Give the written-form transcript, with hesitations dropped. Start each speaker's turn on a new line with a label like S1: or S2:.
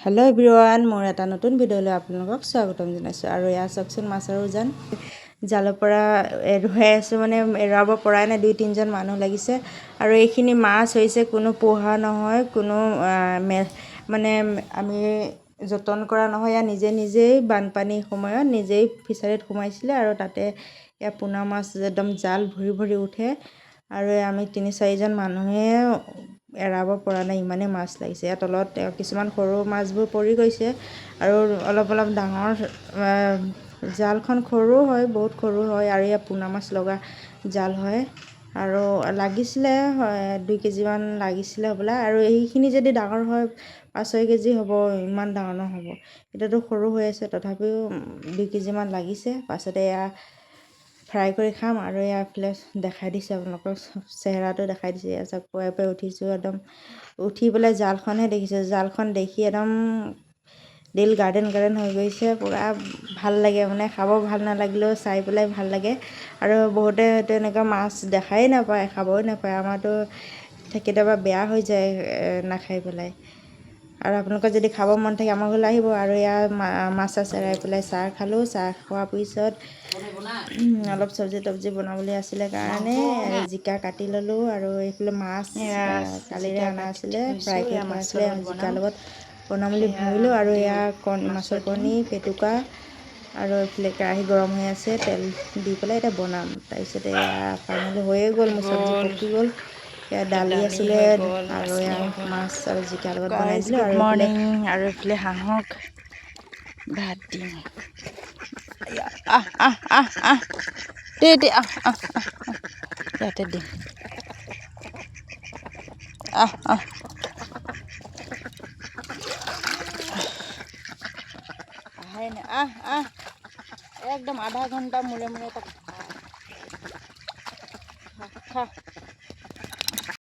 S1: Hello' everyone, মোৰ এটা নতুন ভিডিঅ'লৈ আপোনালোকক স্বাগতম জনাইছোঁ। আৰু এয়া চাওকচোন মাছৰ উজান জালৰ পৰা এৰুৱাই আছোঁ, মানে এৰুৱাব পৰাই নাই, 2-3জন মানুহ লাগিছে। আৰু এইখিনি মাছ হৈছে কোনো পোহা নহয়, কোনো মানে আমি যতন কৰা নহয়। এয়া নিজেই বানপানীৰ সময়ত নিজেই ফিচাৰীত সোমাইছিলে আৰু তাতে এয়া পোনা মাছ একদম জাল ভৰি ভৰি উঠে। আৰু আমি 3-4জন মানুহে এৰাব পৰা নাই, ইমানেই মাছ লাগিছে। ইয়াৰ তলত কিছুমান সৰু মাছবোৰ পৰি গৈছে আৰু অলপ ডাঙৰ জালখন সৰু হয়, বহুত সৰু হয়। আৰু ইয়াত পোনা মাছ লগা জাল হয়। আৰু লাগিছিলে 2 কেজিমান লাগিছিলে হ'বলা। আৰু এইখিনি যদি ডাঙৰ হয় 5-6 কেজি হ'ব, ইমান ডাঙৰ নহ'ব। এতিয়াতো সৰু হৈ আছে, তথাপিও 2 কেজিমান লাগিছে। পাছতে এয়া ফ্ৰাই কৰি খাম। আৰু এইফালে দেখাই দিছোঁ আপোনালোকক, চেহেৰাটো দেখাই দিছোঁ। এয়া চাওক, পুৱাই উঠিছোঁ, একদম উঠি পেলাই জালখনহে দেখিছোঁ। জালখন দেখি একদম দিল গাৰ্ডেন হৈ গৈছে। পূৰা ভাল লাগে, মানে খাব ভাল নালাগিলেও চাই পেলাই ভাল লাগে। আৰু বহুতে হয়তো এনেকুৱা মাছ দেখাই নাপায়, খাবই নাপায়। আমাৰতো কেতিয়াবা বেয়া হৈ যায় নাখাই পেলাই। আৰু আপোনালোকৰ যদি খাব মন থাকে আমাৰ ঘৰলৈ আহিব। আৰু ইয়াৰ মাছ এৰাই পেলাই চাহ খালোঁ। চাহ খোৱাৰ পিছত অলপ চব্জি বনাবলৈ আছিলে কাৰণে জিকা কাটি ল'লোঁ। আৰু এইফালে মাছ কালিৰে অনা আছিলে, ফ্ৰাই কৰি থোৱা আছিলে, জিকাৰ লগত বনাম বুলি ভাবিলোঁ। আৰু এয়া মাছৰ কণী, পেটুকা, আৰু এইফালে কেৰাহী গৰম হৈ আছে, তেল দি পেলাই এতিয়া বনাম। তাৰপিছতে এয়া ফাইনেলি হৈয়ে গ'ল, মোৰ চব্জি পকি গ'ল। এয়া দালি আছিলে আৰু এয়া মাছ আৰু জিকাৰ লগত বনাই দিলোঁ। আৰু এইফালে হাঁহক ভাত দিম। ইয়াতে দিম। আহাই নাই, একদম আধা ঘণ্টা মূৰে তাক খা।